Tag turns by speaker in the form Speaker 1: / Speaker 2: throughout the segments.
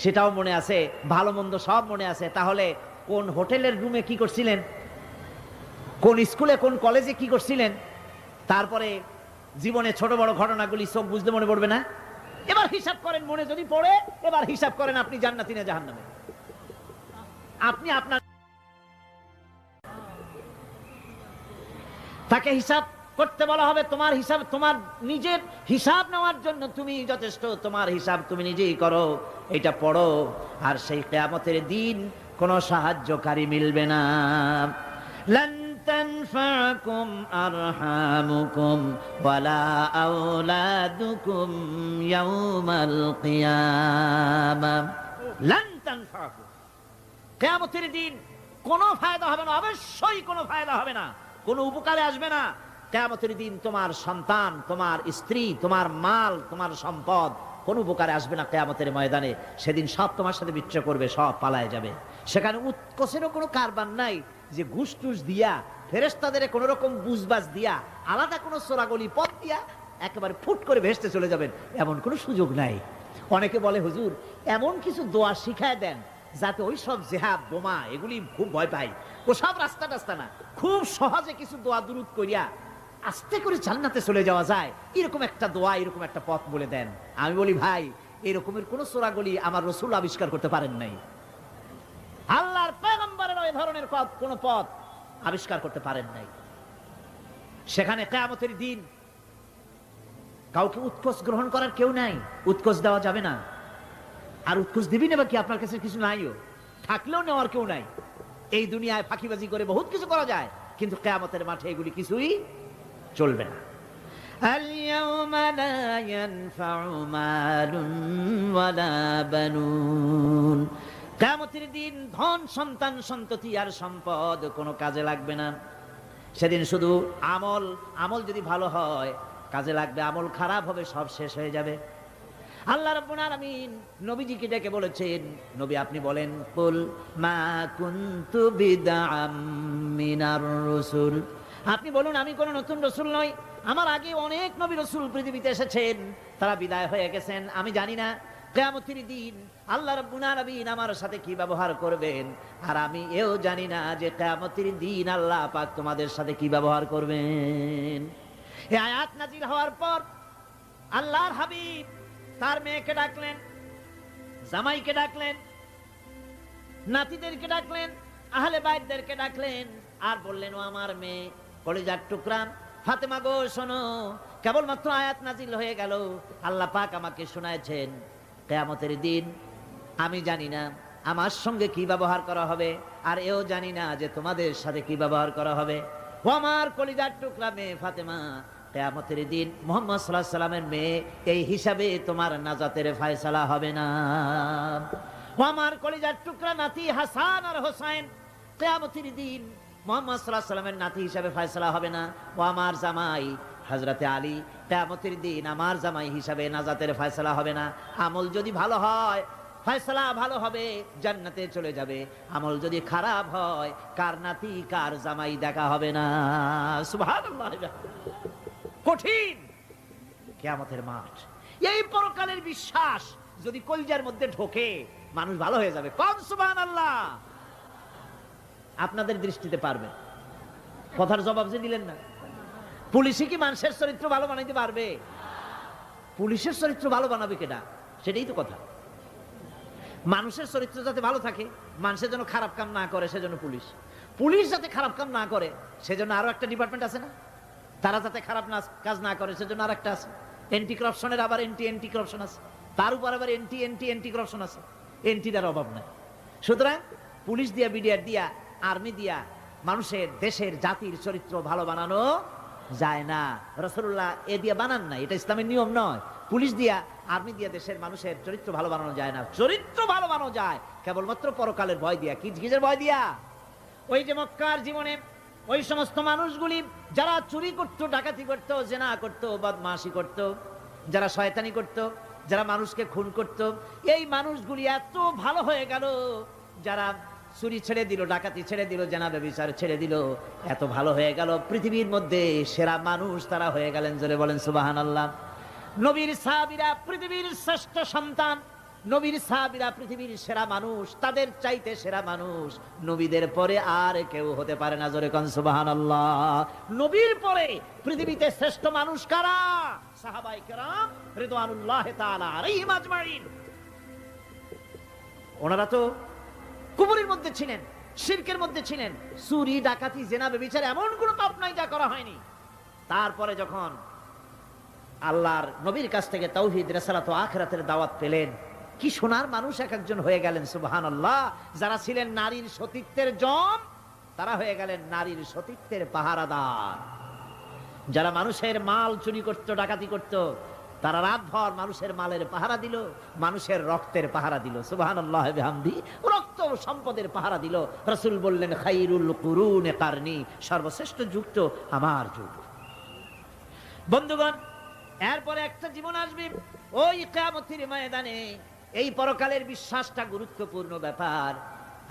Speaker 1: সেটাও মনে আছে, ভালো মন্দ সব মনে আছে। তাহলে কোন হোটেলের রুমে কি করছিলেন, কোন স্কুলে কোন কলেজে কি করছিলেন, তারপরে জীবনে ছোট বড় ঘটনাগুলি চোখ বুঝতে মনে পড়বে না? এবার হিসাব করেন, মনে যদি পড়ে এবার হিসাব করেন আপনি জান্নাতি না জাহান্নামে। আপনি আপনার তাকে হিসাব করতে বলা হবে। তোমার হিসাব, তোমার নিজের হিসাব নেওয়ার জন্য তুমি যথেষ্ট, তোমার হিসাব তুমি নিজেই করো, এটা পড়ো। আর সেই কিয়ামতের দিন কোনো সাহায্যকারী মিলবে না। লান তানফাকুম আরহামুকুম ওয়ালা আওলাদুকুম ইয়াউমাল কিয়ামা। লান তানফাকুম, কিয়ামতের দিন কোনো ফায়দা হবে না, অবশ্যই কোনো ফায়দা হবে না, কোনো উপকারে আসবে না। কিয়ামতের দিন তোমার সন্তান, তোমার স্ত্রী, তোমার মাল, তোমার সম্পদ কোনো উপকারে আসবে না কিয়ামতের ময়দানে। সেদিন সব তোমার সাথে বিচ্ছেদ করবে, সব পালায় যাবে। সেখানে উৎকোষেরও কোনো কারবার নাই যে ঘুষ টুস দিয়া, ফেরেশতাদের কোনো রকম বুঝবাজ দিয়া, আলাদা কোনো চোরাগলি পথ দিয়া একেবারে ফুট করে ভেসতে চলে যাবেন, এমন কোনো সুযোগ নাই। অনেকে বলে হুজুর এমন কিছু দোয়া শিখায় দেন যাতে ওই সব জেহাদ বোমা এগুলি খুব ভয় পাই, ও সব রাস্তা টাস্তা না, খুব সহজে কিছু দোয়া দুরূদ করিয়া আস্তে করে জান্নাতে চলে যাওয়া যায়, এরকম একটা দোয়া, এরকম একটা পথ বলে দেন। আমি বলি ভাই, এরকমের কোন চোরাগলি আমার রাসূল আবিষ্কার করতে পারেন নাই, আল্লাহর পয়গম্বরের ওই ধরনের কোন পথ আবিষ্কার করতে পারেন নাই। সেখানে কিয়ামতের দিন কাউকে উৎকোষ গ্রহণ করার কেউ নাই, উৎকোষ দেওয়া যাবে না। আর উৎকোষ দিবি না কি, আপনার কাছে কিছু নাইও, থাকলেও নেওয়ার কেউ নাই। এই দুনিয়ায় ফাঁকিবাজি করে বহুত কিছু করা যায়, কিন্তু কিয়ামতের মাঠে এগুলি কিছুই চলবে না। আল-ইয়াওমা লা ইয়ানফাউ মালুন ওয়ালা বানুন, কিয়ামতের দিন ধন সন্তান সন্ততি আর সম্পদ কোনো কাজে লাগবে না। সেদিন শুধু আমল, আমল যদি ভালো হয় কাজে লাগবে, আমল খারাপ হবে সব শেষ হয়ে যাবে। আল্লাহ রাব্বুল আলামিন নবীজিকে ডেকে বলেছেন, নবী আপনি বলেন, কুল মা কুনতু বিদআম মিনার রাসূল, আপনি বলুন আমি কোন নতুন রাসূল নই, আমার আগে অনেক নবী রাসূল পৃথিবীতে এসেছেন, তারা বিদায় হয়ে গেছেন। আমি জানি না কিয়ামতের দিন আল্লাহ রাব্বুল আলামিন আমার সাথে কি ব্যবহার করবেন, আর আমি এও জানি না যে কিয়ামতের দিন আল্লাহ পাক তোমাদের সাথে কি ব্যবহার করবেন। এই আয়াত নাযিল হওয়ার পর আল্লাহর হাবিব তার মেয়েকে ডাকলেন, জামাইকে ডাকলেন, নাতিদেরকে ডাকলেন, আহলে বাইতদেরকে ডাকলেন, আর বললেন, ও আমার মেয়ে কলিজার টুকরা ফাতেমা গো শোনো, কেবলমাত্র আয়াত নাজিল হয়ে গেল, আল্লাহ পাক আমাকে শোনায়ছেন কিয়ামতের দিন আমি জানি না আমার সঙ্গে কি ব্যবহার করা হবে, আর এও জানি না যে তোমাদের সাথে কি ব্যবহার করা হবে। ও আমার কলিজার টুকরা মেয়ে ফাতেমা, কিয়ামতের দিন মুহাম্মদ সাল্লাল্লাহু আলাইহি সাল্লামের মেয়ে, এই হিসাবে তোমার নাজাতের ফয়সালা হবে না। ও আমার কলিজার টুকরা নাতি হাসান আর হোসেন, কিয়ামতের দিন মুহাম্মদ সাল্লাল্লাহু আলাইহি সাল্লামের নাতি হিসাবে ফয়সালা হবে না। ও আমার জামাই হযরতে আলী, কিয়ামতের দিন আমার জামাই হিসাবে নাজাতের ফয়সালা হবে না। আমল যদি ভালো হয় ফয়সালা ভালো হবে, জান্নাতে চলে যাবে। আমল যদি খারাপ হয় কার নাতি কার জামাই দেখা হবে না। সুবহানাল্লাহ, কঠিন কিয়ামতের মাঠ। এই পরকালের বিশ্বাস যদি কলিজার মধ্যে ঢোকে মানুষ ভালো হয়ে যাবে। কোন সুবহানাল্লাহ। আপনাদের দৃষ্টিতে পারবে, কথার জবাব যে দিলেন না। পুলিশে কি মানুষের চরিত্র ভালো বানাইতে পারবে? পুলিশের চরিত্র ভালো বানাবে কেডা? সেটাই তো কথা। মানুষের চরিত্র যাতে ভালো থাকে, মানুষের জন্য খারাপ কাম না করে সেজন্য পুলিশ, পুলিশ যাতে খারাপ কাম না করে সেজন্য আরো একটা ডিপার্টমেন্ট আছে না, তারা যাতে খারাপ কাজ না করে সেজন্য আর একটা আছে। এন্টি করাপশনের আবার এন্টি করাপশন আছে, তার উপর আবার এন্টি করাপশন আছে। এন্টিটার অভাব নাই। সুতরাং পুলিশ দিয়া, বিডিআর দিয়া, আর্মি দিয়া মানুষের, দেশের, জাতির চরিত্র ভালো বানানো যায় না। রাসূলুল্লাহ এ দিয়া বানান না, এটা ইসলামের নিয়ম নয়। পুলিশ দিয়া, আর্মি দিয়া দেশের মানুষের চরিত্র ভালো বানানো যায় না। চরিত্র ভালো বানানো যায় কেবলমাত্র পরকালের ভয় দিয়া। কি কিসের ভয় দিয়া? ওই যে মক্কার জীবনে ওই সমস্ত মানুষগুলি যারা চুরি করত, ডাকাতি করত, জিনা করত, বদমাশি করত, যারা শয়তানি করত, যারা মানুষকে খুন করত, এই মানুষগুলি এত ভালো হয়ে গেল, যারা চুরি ছেড়ে দিল, ডাকাতি ছেড়ে দিল, জিনা ব্যভিচার ছেড়ে দিল, এত ভালো হয়ে গেল, পৃথিবীর মধ্যে সেরা মানুষ তারা হয়ে গেলেন। জোরে বলেন সুবহানাল্লাহ। নবীর সাহাবীরা পৃথিবীর শ্রেষ্ঠ সন্তান, নবীর সাহাবীরা পৃথিবীর সেরা মানুষ, তাদের চাইতে সেরা মানুষ নবীদের পরে আর কেউ হতে পারে না। জোরে কোন সুবহানাল্লাহ। নবীর পরে পৃথিবীতে শ্রেষ্ঠ মানুষ কারা? সাহাবায়ে কেরাম রিদওয়ানুল্লাহি তাআলা আলাইহিম আজমাইন। ওনারা তো কুফরের মধ্যে ছিলেন, শিরকের মধ্যে ছিলেন, চুরি ডাকাতি জিনা ব্যভিচার এমন কোনো পাপ নাই যা করা হয়নি। তারপরে যখন আল্লাহর নবীর কাছ থেকে তাওহীদ, রিসালাত ও আখিরাতের দাওয়াত পেলেন, কি সোনার মানুষ এক একজন হয়ে গেলেন। সুবহানাল্লাহ। যারা ছিলেন নারীর সতীত্বের জম, তারা হয়ে গেলেন নারীর সতীত্বের পাহারাদার। যারা মানুষের মাল চুরি করত, ডাকাতি করত, তারা রাতভর মানুষের মালের পাহারা দিল, মানুষের রক্তের পাহারা দিল। সুবহানাল্লাহ বিহামদি। রক্ত সম্পদের পাহারা দিল। রাসূল বললেন, খায়রুল কুরুনে কারনি, সর্বশ্রেষ্ঠ যুগ তো আমার যুগ। বন্ধুগণ, এরপরে একটা জীবন আসবে ওই কিয়ামতের ময়দানে। এই পরকালের বিশ্বাসটা গুরুত্বপূর্ণ ব্যাপার।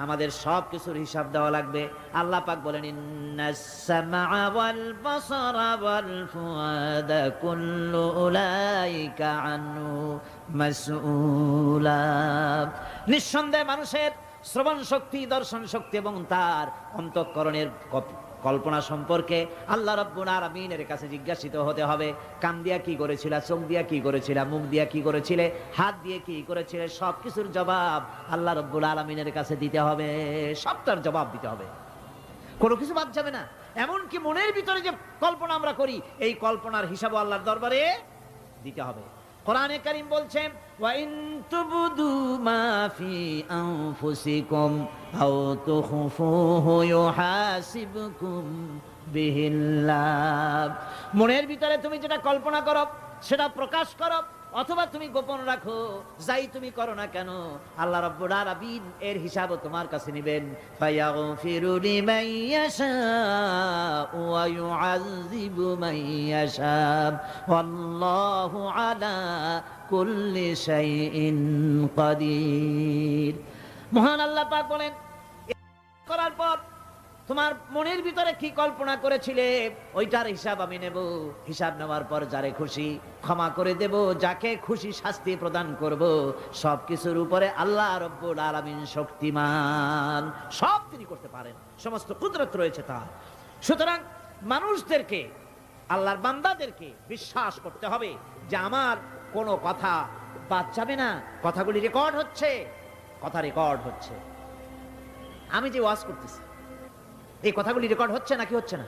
Speaker 1: আমাদের সব কিছুর হিসাব দেওয়া লাগবে। আল্লাহ পাক বলেন, ইন্নাস সামআ ওয়াল বাসারা ওয়াল ফুআদা কুল্লু উলাইকা আনহু মাসউলা। নিঃসন্দেহে মানুষের শ্রবণ শক্তি, দর্শন শক্তি এবং তার অন্তঃকরণের কল্পনা সম্পর্কে আল্লাহ রাব্বুল আলামিনের কাছে জিজ্ঞাসিত হতে হবে। কান দিয়া কি করেছিলা, চোখ দিয়া কি করেছিলা, মুখ দিয়া কি করেছিলে, হাত দিয়ে কি করেছিলে, সবকিছুর জবাব আল্লাহ রাব্বুল আলামিনের কাছে দিতে হবে। সবটার জবাব দিতে হবে, কোনো কিছু বাদ যাবে না। এমনকি মনের ভিতরে যে কল্পনা আমরা করি, এই কল্পনার হিসাবও আল্লাহর দরবারে দিতে হবে। কোরআনে কারীম বলছেন, ওয়া ইন তুবদু মা ফি আনফুসিকুম আও তুখফুহু ইউহাসিবকুম বিহিল্লাহ। মনের ভিতরে তুমি যেটা কল্পনা করো সেটা প্রকাশ করো, অথবা তুমি গোপন রাখো, যাই তুমি করো না কেন, আল্লাহ রাব্বুল আলামিন এর হিসাবও তোমার কাছে নেবেন। ফায়াগফিরু লিমান ইয়াশাউ ওয়া ইউআযযিবু মান ইয়াশাউ ওয়াল্লাহু আলা কুল্লি শাইইন কাদির। মহান আল্লাহ পাক বলেন, করার পর তোমার মনের ভিতরে কি কল্পনা করেছিলে ওইটার হিসাব আমি নেব। হিসাব নেওয়ার পর যারে খুশি ক্ষমা করে দেব, যাকে খুশি শাস্তি প্রদান করব। সবকিছুর উপরে আল্লাহ রাব্বুল আলামিন শক্তিমান, সব তিনি করতে পারেন, সমস্ত কুদরত রয়েছে তার। সুতরাং মানুষদেরকে, আল্লাহর বান্দাদেরকে বিশ্বাস করতে হবে যে আমার কোনো কথা বাদ যাবে না। কথাগুলি রেকর্ড হচ্ছে, কথা রেকর্ড হচ্ছে। আমি যে ওয়াজ করতেছি এই কথাগুলি রেকর্ড হচ্ছে নাকি হচ্ছে না?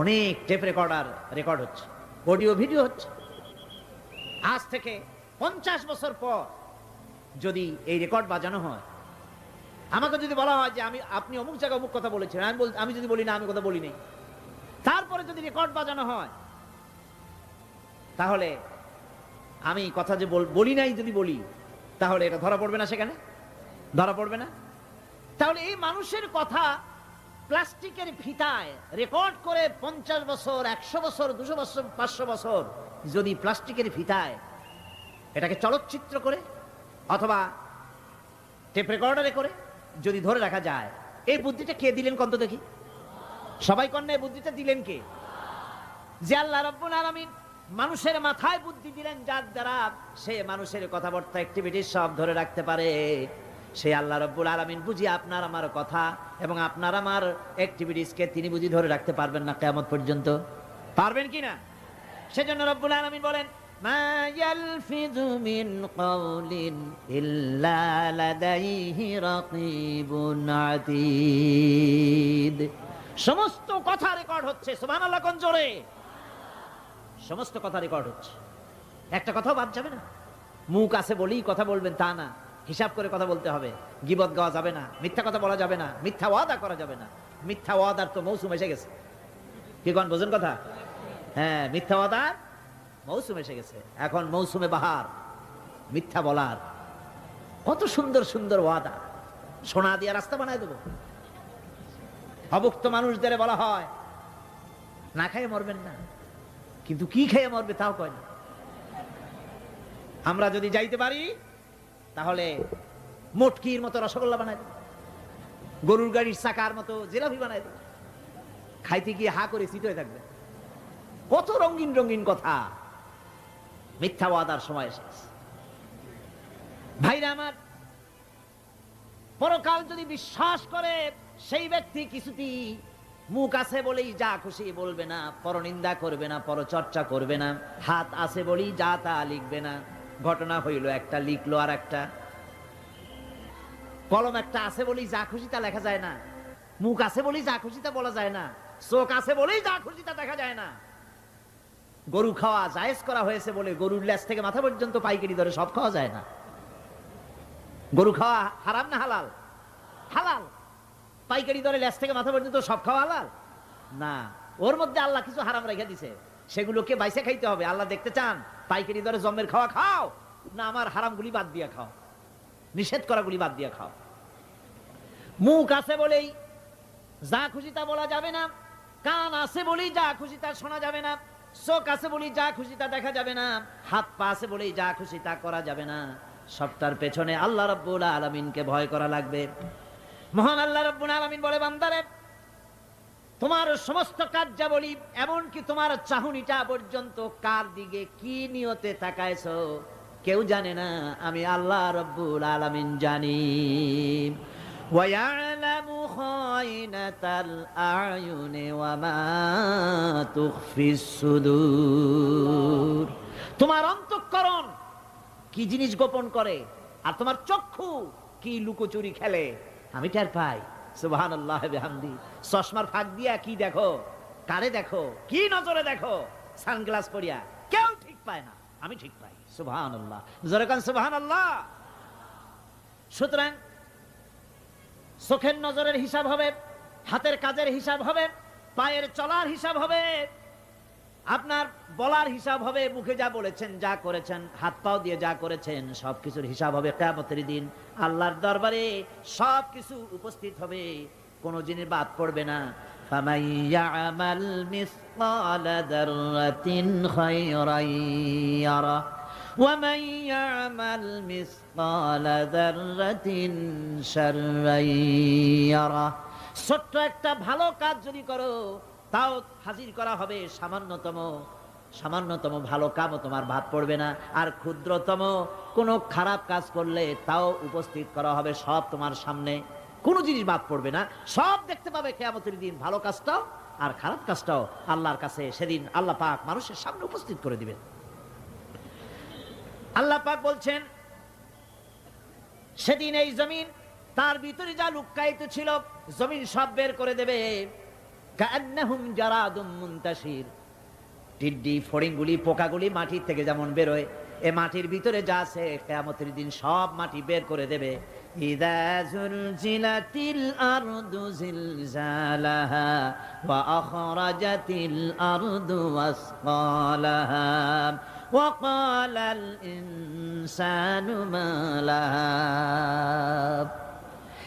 Speaker 1: অনেক টেপ রেকর্ডার রেকর্ড হচ্ছে, অডিও ভিডিও হচ্ছে। আজ থেকে 50 বছর পর যদি এই রেকর্ড বাজানো হয়, আমাকে যদি বলা হয় যে আপনি অমুক জায়গায় অমুক কথা বলেছেন, আমি যদি বলি না আমি কথা বলি নাই, তারপরে যদি রেকর্ড বাজানো হয়, তাহলে আমি কথা যে বলি নাই যদি বলি, তাহলে এটা ধরা পড়বে না? সেখানে ধরা পড়বে না? তাহলে এই মানুষের কথা প্লাস্টিকের ফিতায় রেকর্ড করে 50 বছর, 100 বছর, 200 বছর, 500 বছর যদি প্লাস্টিকের ফিতায় এটাকে চলচ্চিত্র করে অথবা টেপ রেকর্ডারে করে যদি ধরে রাখা যায়, এই বুদ্ধিটা কে দিলেন কত দেখি? সবাই কন্যা, এই বুদ্ধিটা দিলেন কে? যে আল্লাহ রাব্বুল আলামিন মানুষের মাথায় বুদ্ধি দিলেন, যার দ্বারা সে মানুষের কথাবার্তা, অ্যাক্টিভিটি সব ধরে রাখতে পারে। সেই আল্লাহ রাব্বুল আলামিন বুঝি আপনার আমার কথা এবং আপনার আমার অ্যাক্টিভিটিসকে তিনি বুঝি ধরে রাখতে পারবেন না কিয়ামত পর্যন্ত? পারবেন কি না? সেজন্য রাব্বুল আলামিন বলেন, মা ইয়ালফিযু মিন কাওলিন ইল্লা লাদাইহি রাকীবুন আতীদ। সমস্ত কথা রেকর্ড হচ্ছে। সুবহানাল্লাহ কোন জোরে! সমস্ত কথা রেকর্ড হচ্ছে, একটা কথাও বাদ যাবে না। মুখ আছে বলেই কথা বলবেন তা না, হিসাব করে কথা বলতে হবে। গীবত গাওয়া যাবে না, মিথ্যা কথা বলা যাবে না, মিথ্যা ওয়াদা করা যাবে না। মিথ্যা ওয়াদার তো মৌসুম এসে গেছে। কি কোন বোঝেন কথা? হ্যাঁ, মিথ্যা ওয়াদার মৌসুম এসে গেছে। এখন মৌসুমে বাহার, মিথ্যা বলার। কত সুন্দর সুন্দর ওয়াদা, সোনা দিয়ে রাস্তা বানায় দেবো। অভুক্ত মানুষদের বলা হয় না খেয়ে মরবেন না, কিন্তু কি খেয়ে মরবে তাও কয় না। আমরা যদি যাইতে পারি তাহলে মটকির মতো রসগোল্লা বানাই দেব, গরুর গাড়ির চাকার মতো জিলাপি বানাই দেব। খাইতে গিয়ে হা করে চিত হয়ে থাকবে। কত রঙিন রঙিন কথা। মিথ্যা ওয়াদার সময় এসেছে। ভাইরা আমার, পরকাল যদি বিশ্বাস করে সেই ব্যক্তি কিছুতেই মুখ আছে বলেই যা খুশি বলবে না, পরনিন্দা করবে না, পরচর্চা করবে না, হাত আছে বলেই যা তা লিখবে না। ঘটনা হইল একটা লিখলো আর একটা, কলম একটা আছে বলেই যা খুশি তা লেখা যায় না, মুখ আছে বলেই যা খুশি তা বলা যায় না, চোখ আছে বলেই যা খুশি তা দেখা যায় না। গরু খাওয়া জায়েজ করা হয়েছে বলে গরুর লেজ থেকে মাথা পর্যন্ত পাইকারি দরে সব খাওয়া যায় না। গরু খাওয়া হারাম না হালাল? হালাল। পাইকারি দরে লেজ থেকে মাথা পর্যন্ত সব খাওয়া হালাল না, ওর মধ্যে আল্লাহ কিছু হারাম রেখে দিছে, সেগুলোকে বাইসে খাইতে হবে। আল্লাহ দেখতে চান পাইকারি দরে জম্মের খাওয়া খাও, না আমার হারামগুলি বাদ দিয়ে খাও, নিষেধ করাগুলি বাদ দিয়ে খাও। মুখ আছে বলেই যা খুশি তা বলা যাবে না, কান আছে বলেই যা খুশি তা শোনা যাবে না, চোখ আছে বলেই যা খুশি তা দেখা যাবে না, হাত পা আছে বলেই যা খুশি তা করা যাবে না। সবটার পেছনে আল্লাহ রাব্বুল আলামিনকে ভয় করা লাগবে। মহান আল্লাহ রাব্বুল আলামিন বলে, বান্দারে তোমার সমস্ত কার্যাবলী এমনকি তোমার চাহনিটা পর্যন্ত কার দিকে কি নিয়তে তাকায়ছো কেউ জানে না, আমি আল্লাহ রাব্বুল আলামিন জানি। وَيَعْلَمُ خَائِنَةَ الْأَعْيُنِ وَمَا تُخْفِي الصُّدُورُ। তোমার অন্তঃকরণ কি জিনিস গোপন করে আর তোমার চক্ষু কি লুকোচুরি খেলে আমি টের পাই। সুবহানাল্লাহ বিহামদি। চশমার ফাঁক দিয়া কি দেখো, কারে দেখো, কি নজরে দেখো, সানগ্লাস পরিয়া কেউ ঠিক পায় না, আমি ঠিক পাই। সুবহানাল্লাহ, জোরে কান সুবহানাল্লাহ। সুতরাং চোখের নজরের হিসাব হবে, হাতের কাজের হিসাব হবে, পায়ের চলার হিসাব হবে, আপনার বলার হিসাব হবে, মুখে যা বলেছেন যা করেছেন, হাত পাও দিয়ে যা করেছেন সবকিছুর হিসাব হবে কিয়ামতের দিন। আল্লাহর দরবারে সবকিছু উপস্থিত হবে, কোনো জিনিস বাদ পড়বে না। ফামান ইয়ামাল মিসকালা যাররাতিন খায়রান ইয়ারা ওয়া মান ইয়ামাল মিসকালা যাররাতিন শাররান ইয়ারা। ছোট্ট একটা ভালো কাজ যদি করো তাও হাজির করা হবে, সামান্যতম ভালো কামও তোমার বাদ পড়বে না, আর ক্ষুদ্রতম কোনো খারাপ কাজ করলে তাও উপস্থিত করা হবে, সব তোমার সামনে, কোনো জিনিস বাদ পড়বে না, সব দেখতে পাবে কিয়ামতের দিন। ভালো কাজটাও আর খারাপ কাজটাও আল্লাহর কাছে সেদিন আল্লাহ পাক মানুষের সামনে উপস্থিত করে দিবেন। আল্লাহ পাক বলছেন, সেদিন এই জমিন তার ভিতরে যা লুক্কায়িত ছিল জমিন সব বের করে দেবে। কান্নাহুম জারাদুম মুনতাশির। টিড্ডি ফড়িংগুলি পোকাগুলি মাটির থেকে যেমন বেরোয়, এ মাটির ভিতরে যা আছে কিয়ামতের দিন সব মাটি বের করে দেবে। ইযা যুলজিলাতিল আরদু জিলজালাহা ওয়া আখরাজাতিল আরদু আসকালাহা ওয়া ক্বালাল ইনসানু মা লাহা।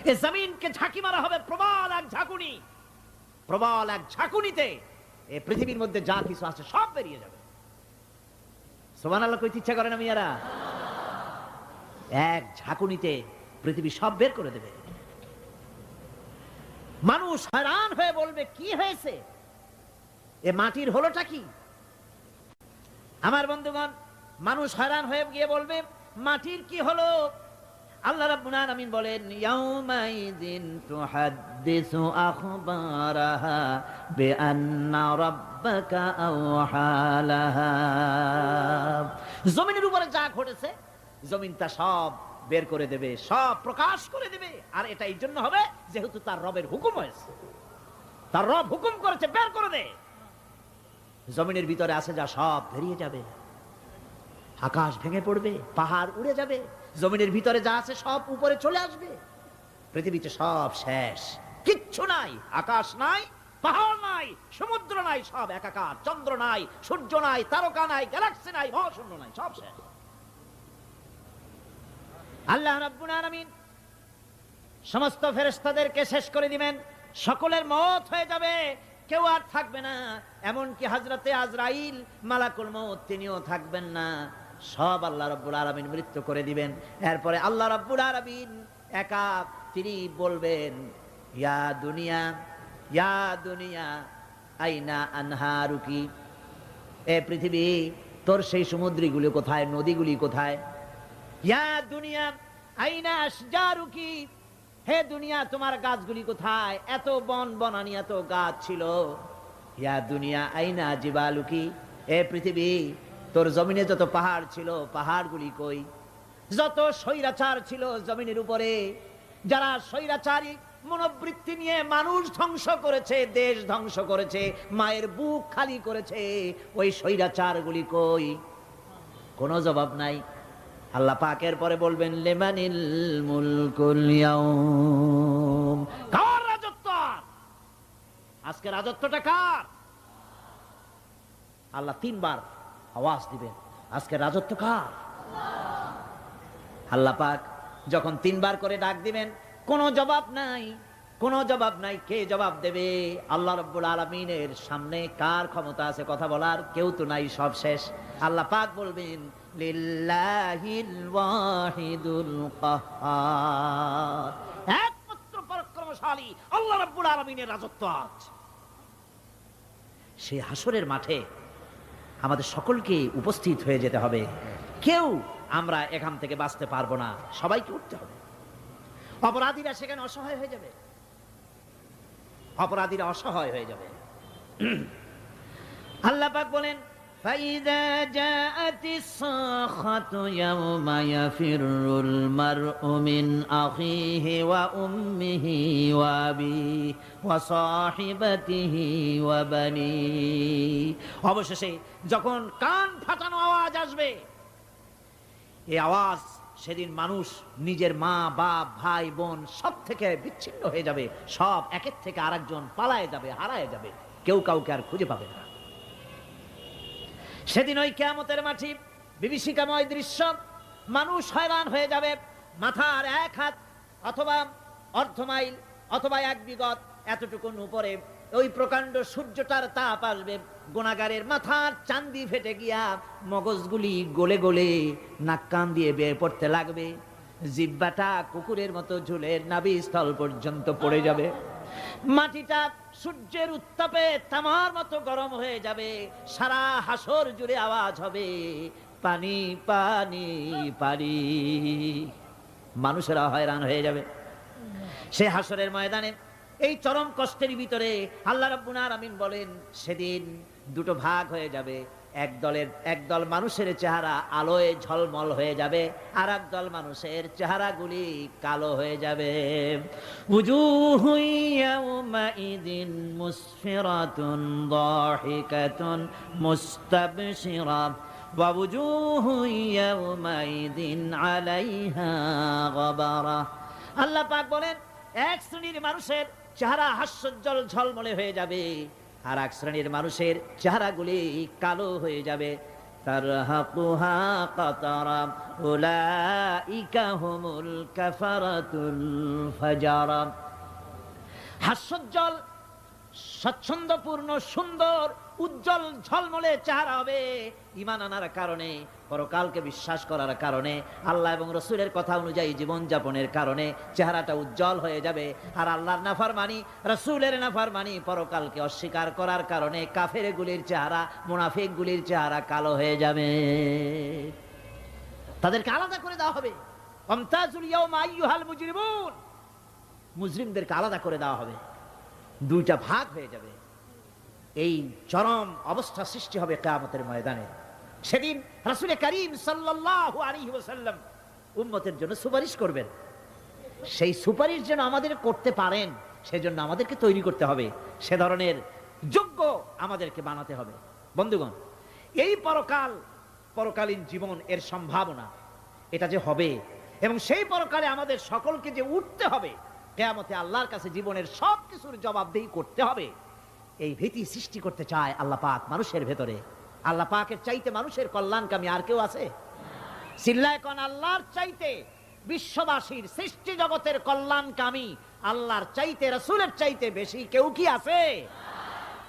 Speaker 1: এ জমিনকে ঝাঁকি মারা হবে প্রবল এক ঝাঁকুনি, প্রবল এক ঝাঁকুনিতে এই পৃথিবীর মধ্যে যা কিছু আছে সব বেরিয়ে যাবে। সুবহানাল্লাহ কইতে ইচ্ছা করে না মিয়ারা? এক ঝাঁকুনিতে পৃথিবী সব বের করে দেবে। মানুষ হয়রান হয়ে বলবে, কি হয়েছে, এ মাটির হলোটা কি? আমার বন্ধুগণ, মানুষ হয়রান হয়ে গিয়ে বলবে মাটির কি হলো? আল্লাহ রাব্বুল আলামিন বলেন, ইয়াউমাইযিন তুহাদ্দিসু আখবারাহা বিআন্না রাব্বাকা আওহালাহা। জমিনের উপরে যা ঘটেছে জমিন তা সব বের করে দেবে, সব প্রকাশ করে দেবে। আর এটা এই জন্য হবে যেহেতু তার রবের হুকুম হয়েছে, তার রব হুকুম করেছে বের করে দে। জমিনের ভিতরে আছে যা সব বেরিয়ে যাবে, আকাশ ভেঙে পড়বে, পাহাড় উড়ে যাবে, জমিনের ভিতরে যা আছে সব উপরে চলে আসবে, পৃথিবীতে সব শেষ, কিচ্ছু নাই, আকাশ নাই, পাহাড় নাই, সমুদ্র নাই, সব একাকার, চন্দ্র নাই, সূর্য নাই, তারকা নাই, গ্যালাক্সি নাই, মহাশূন্য নাই, সব শেষ। আল্লাহ রাব্বুল আলামিন সমস্ত ফেরেশতাদেরকে শেষ করে দিবেন, সকলের মওত হয়ে যাবে, কেউ আর থাকবে না, এমনকি হযরতে আজরাইল মালাকুল মউত তিনিও থাকবেন না, সব আল্লাহ রাব্বুল আলামিন মৃত্যু করে দিবেন। এরপরে আল্লাহ রাব্বুল আলামিন একা তিনি বলবেন, ইয়া দুনিয়া, ইয়া দুনিয়া আইনা আনহারুকি, এ পৃথিবী তোর সেই সমুদ্রগুলি কোথায়, নদীগুলি কোথায়? ইয়া দুনিয়া আইনা আশজারুকি, হে দুনিয়া তোমার গাছগুলি কোথায়? এত বন বনানি এত গাছ ছিল। ইয়া দুনিয়া আইনা জিবালুকি, হে পৃথিবী তোর জমিনে যত পাহাড় ছিল পাহাড়গুলি কই? যত স্বৈরাচার ছিল জমিনের উপরে, যারা স্বৈরাচারী মনোবৃত্তি নিয়ে মানুষ ধ্বংস করেছে, দেশ ধ্বংস করেছে, মায়ের বুক খালি করেছে, ওই স্বৈরাচারগুলি কই? কোনো জবাব নাই। আল্লাহ পাকের পরে বলবেন লিমানিল মুলকুল ইয়াউম, কার রাজত্ব? আজকে রাজত্বটা কার? আল্লাহ তিনবার আওয়াজ দিবেন, আজকে রাজত্ব কার? আল্লাহ পাক যখন তিনবার করে ডাক দিবেন, কোনো জবাব নাই, কোনো জবাব নাই। কে জবাব দেবে? আল্লাহ রাব্বুল আলামিনের সামনে কার ক্ষমতা আছে কথা বলার? কেউ তো নাই, সব শেষ। আল্লাহ পাক বলবেন লিল্লাহিল ওয়াহিদুল কাহ্হার, একমাত্র পরাক্রমশালী আল্লাহ রাব্বুল আলামিনের রাজত্ব আজ। সেই হাসরের মাঠে আমাদের সকলকে উপস্থিত হয়ে যেতে হবে। কেউ আমরা এখান থেকে বাঁচতে পারবো না, সবাইকে উঠতে হবে। অপরাধীরা সেখানে অসহায় হয়ে যাবে, অপরাধীরা অসহায় হয়ে যাবে। আল্লাহ পাক বলেন ফাইদা জাআতিস সাখাতু ইয়াওমা ইয়াফিরুল মারউ মিন আখিহি ওয়া উম্মিহি ওয়া আবিহি ওয়া সাহিবাতিহি ওয়া বানিহি, অবশেষে যখন কান ফাটানো আওয়াজ আসবে, এই আওয়াজ সেদিন মানুষ নিজের মা বাপ ভাই বোন সব থেকে বিচ্ছিন্ন হয়ে যাবে, সব একের থেকে আরেকজন পালায়ে যাবে, হারায় যাবে, কেউ কাউকে আর খুঁজে পাবে না। সেদিন ওই কিয়ামতের মাঠে বিভীষিকাময় দৃশ্য, মানুষ হয়রান হয়ে যাবে। মাথার এক হাত অথবা অর্ধ মাইল অথবা এক বিগত এতটুকুন উপরে ওই প্রকাণ্ড সূর্যটার তাপ আসবে, গুনাহগারের মাথার চান্দি ফেটে গিয়া মগজগুলি গলে গলে নাক কান দিয়ে বের পড়তে লাগবে, জিহ্বাটা কুকুরের মতো ঝুলে নাভিস্থল পর্যন্ত পড়ে যাবে, মাটিটা সূর্যের উত্তাপে তামার মতো গরম হয়ে যাবে, সারা হাসর জুড়ে আওয়াজ হবে পানি পানি পানি। মানুষেরা হয়রান হয়ে যাবে সে হাসরের ময়দানে। এই চরম কষ্টের ভিতরে আল্লাহ রাব্বুল আলামিন বলেন সেদিন দুটো ভাগ হয়ে যাবে, একদল মানুষের চেহারা আলোয় ঝলমল হয়ে যাবে, আর একদল মানুষের চেহারাগুলি কালো হয়ে যাবে। উজুহু ইয়াওমাইদিন মুসফিরাতুন দাহিকাতুন মুস্তাবশিরা ওয়া উজুহু ইয়াওমাইদিন আলাইহা গাবারা। আল্লাহ পাক বলেন এক শ্রেণীর মানুষের চেহারা হাস্যোজ্জ্বল ঝলমলে হয়ে যাবে, আর এক শ্রেণীর মানুষের চেহারাগুলি কালো হয়ে যাবে। তারহাকুহা কাতারা উলাইকা হুমুল কাফারাতুল ফাজারা। হাস্যোজ্জ্বল স্বচ্ছন্দপূর্ণ সুন্দর উজ্জ্বল ঝলমলে চেহারা হবে ঈমান আনার কারণে, পরকালকে বিশ্বাস করার কারণে, আল্লাহ এবং রাসূলের কথা অনুযায়ী জীবন যাপনের কারণে চেহারাটা উজ্জ্বল হয়ে যাবে। আর আল্লাহর নাফরমানি রাসূলের নাফরমানি পরকালকে অস্বীকার করার কারণে কাফেরগুলির চেহারা মুনাফিকগুলির চেহারা কালো হয়ে যাবে। তাদেরকে আলাদা করে দেওয়া হবে। আমতাজুল ইয়াওমা আইয়ুহাল মুজরিমুন, মুজরিমদেরকে আলাদা করে দেওয়া হবে, দুইটা ভাগ হয়ে যাবে। এই চরম অবস্থা সৃষ্টি হবে কিয়ামতের ময়দানে। সেদিন রাসূল করিম সাল্লাল্লাহু আলাইহি ওয়াসাল্লাম উম্মতের জন্য সুপারিশ করবেন। সেই সুপারিশ যেন আমাদের করতে পারেন সেজন্য আমাদেরকে তৈরি করতে হবে, সে ধরনের যোগ্য আমাদেরকে বানাতে হবে। বন্ধুগণ, এই পরকালীন জীবন এর সম্ভাবনা এটা যে হবে এবং সেই পরকালে আমাদের সকলকে যে উঠতে হবে, কিয়ামতে আল্লাহর কাছে জীবনের সব কিছুর জবাবদিহি করতে হবে, এই ভীতি সৃষ্টি করতে চায় আল্লাহ পাক মানুষের ভেতরে। আল্লাহ পাকের চাইতে মানুষের কল্যাণকামী আর কেউ আছে? চিল্লায় কোন আল্লাহর চাইতে, বিশ্ববাসীর সৃষ্টি জগতের কল্যাণকামী আল্লাহর চাইতে, রাসূলের চাইতে বেশি কেউ কি আছে?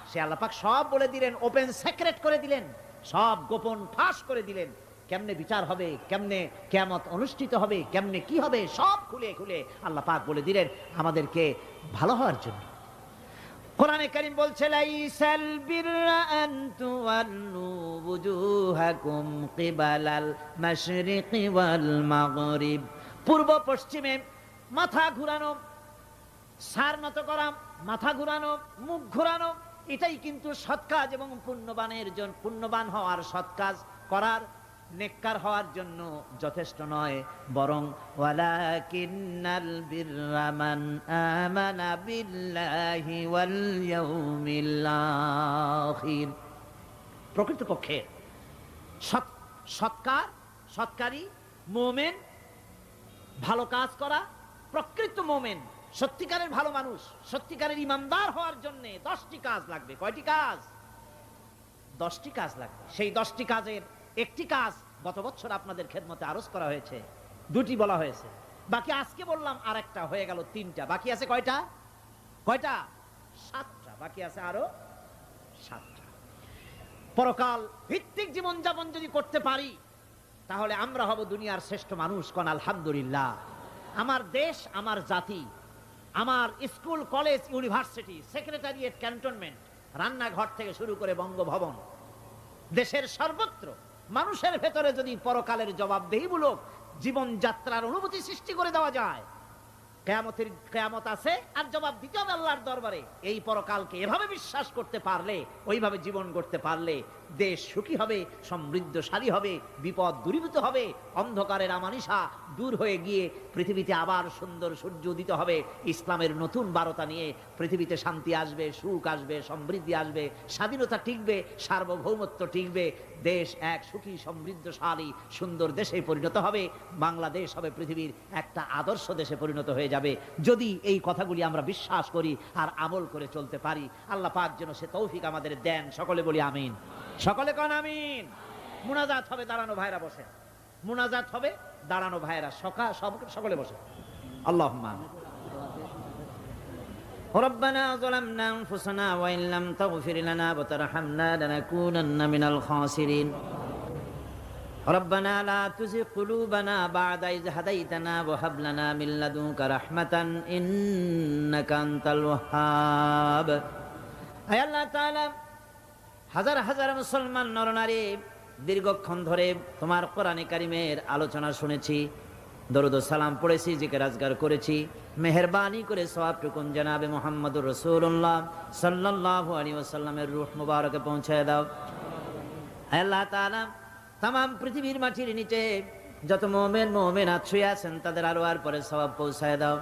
Speaker 1: সে আল্লাহ পাক সব বলে দিলেন, ওপেন সিক্রেট করে দিলেন, সব গোপন ফাঁস করে দিলেন। কেমনে বিচার হবে, কেমনে কিয়ামত অনুষ্ঠিত হবে, কেমনে কি হবে, সব খুলে খুলে আল্লাহ পাক বলে দিলেন আমাদেরকে ভালো হওয়ার জন্য। কোরআনে কারীম বলছে লাইসাল বিররা আন তুওয়াল্লু বুজুহাকুম কিবালাল মাশরিকি ওয়াল মাগরিব। পূর্ব পশ্চিমে মাথা ঘুরানো, সার নত করা, মাথা ঘুরানো, মুখ ঘুরানো, এটাই কিন্তু সৎ কাজ এবং পুণ্যবান হওয়ার, সৎ কাজ করার, নেককার হওয়ার জন্য যথেষ্ট নয়। বরং ওয়ালাকিন্নাল বিররা মান আমানা বিল্লাহি ওয়াল ইয়াউমিল আখির। প্রকৃতপক্ষে সৎকারী মুমিন, ভালো কাজ করা, প্রকৃত মুমিন, সত্যিকারের ভালো মানুষ, সত্যিকারের ইমানদার হওয়ার জন্য 10টি কাজ লাগবে। কয়টি কাজ? 10টি কাজ লাগবে। সেই 10টি কাজের একটি কাজ গত বছর আপনাদের খেদমতে আরজ করা হয়েছে, 2টি বলা হয়েছে, বাকি আজকে বললাম আরেকটা, হয়ে গেল 3টা। বাকি আছে কয়টা? 7টা বাকি আছে, আরো 7টা। পরকাল ভিত্তিক জীবনযাপন যদি করতে পারি তাহলে আমরা হব দুনিয়ার শ্রেষ্ঠ মানুষ। কোন আলহামদুলিল্লাহ। আমার দেশ, আমার জাতি, আমার school, college, university, secretariat, cantonment, রান্নাঘর থেকে শুরু করে বঙ্গভবন, দেশের সর্বত্র মানুষের ভেতরে যদি পরকালের জবাবদেহিমূলক জীবনযাত্রার অনুভূতি সৃষ্টি করে দেওয়া যায়, কিয়ামত আছে আর জবাব দিতে হবে আল্লাহর দরবারে। এই পরকালকে এভাবে বিশ্বাস করতে পারলে, ওইভাবে জীবন করতে পারলে দেশ সুখী হবে, সমৃদ্ধশালী হবে, বিপদ দূরীভূত হবে, অন্ধকারের আমানিশা দূর হয়ে গিয়ে পৃথিবীতে আবার সুন্দর সূর্য উদিত হবে। ইসলামের নতুন বার্তা নিয়ে পৃথিবীতে শান্তি আসবে, সুখ আসবে, সমৃদ্ধি আসবে, স্বাধীনতা টিকবে, সার্বভৌমত্ব টিকবে, দেশ এক সুখী সমৃদ্ধশালী সুন্দর দেশে পরিণত হবে। বাংলাদেশ হবে পৃথিবীর একটা আদর্শ দেশে পরিণত হয়ে যাবে, যদি এই কথাগুলি আমরা বিশ্বাস করি আর আমল করে চলতে পারি। আল্লাহ পাক যেন সে তৌফিক আমাদের দেন। সকলে বলি আমিন। সকলে কোন আমিন। মুনাজাত হবে, দাঁড়ানো ভাইরা বসে। মুনাজাত হবে, দাঁড়ানো ভাইরা সকলে বসে। আল্লাহুম্মা ربنا ظلمنا أنفسنا وإن لم تغفر لنا وترحمنا لنكونن من الخاسرين ربنا لا تزغ قلوبنا بعد إذ هديتنا وهب لنا من لدنك رحمة إنك أنت الوهاب। আয় আল্লাহ তাআলা, হাজার হাজার মুসলমান নরনারী দীর্ঘক্ষণ ধরে তোমার কোরআনে কারিমের আলোচনা শুনেছি, দরুদ ও সালাম পড়েছি, জিকির আজগার করেছি। মেহেরবানি করে সওয়াবটুকুন জনাবে মুহাম্মদুর রাসূলুল্লাহ সাল্লাল্লাহু আলাইহি ওয়াসাল্লামের রূহ মুবারকে পৌঁছায় দাও। আয় আল্লাহ তাআলা, তামাম পৃথিবীর মাটির নিচে যত মুমিন মুমিনাত শুয়ে আছেন তাদের আরওয়ার পরে সওয়াব পৌঁছায় দাও।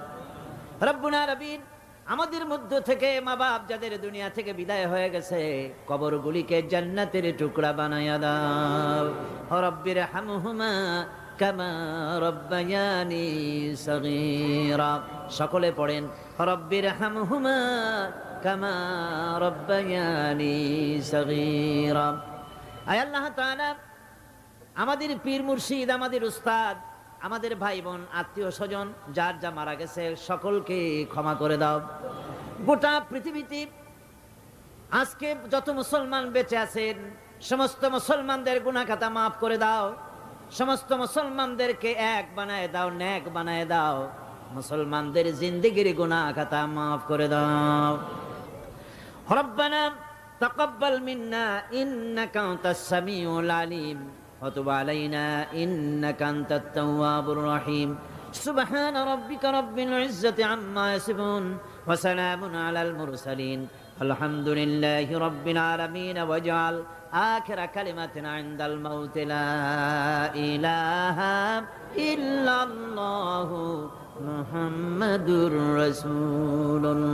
Speaker 1: রব্বুল আলামিন, আমাদের মধ্য থেকে মা বাপ যাদের দুনিয়া থেকে বিদায় হয়ে গেছে, কবরগুলিকে জান্নাতের টুকরা বানায়া দাও। রব্বির হামহুমা কামা রব্বায়ানি সগীরা। সকলে পড়েন রব্বির হামহুমা কামা রব্বায়ানি সগীরা। আয় আল্লাহ তাআলা, আমাদের পীর মুর্শিদ, আমাদের উস্তাদ, আমাদের ভাই বোন, আত্মীয় স্বজন যার যা মারা গেছে সকলকে ক্ষমা করে দাও। গোটা পৃথিবীতে আজকে যত মুসলমান বেঁচে আছেন সমস্ত মুসলমানদের গুনাহ খাতা মাফ করে দাও। সমস্ত মুসলমানদেরকে এক বানায় দাও, নেক বানায় দাও। মুসলমানদের জিন্দেগির গুনাহ খাতা মাফ করে দাও। রব্বানা তাকাব্বাল মিন্না ইন্নাকা আনতাস সামিউল আলিম وتب علينا إنك أنت التواب الرحيم سبحان ربك رب العزة عما يصفون وسلام على المرسلين الحمد لله رب العالمين واجعل آخر كلمة عند الموت لا إله إلا الله محمد رسول الله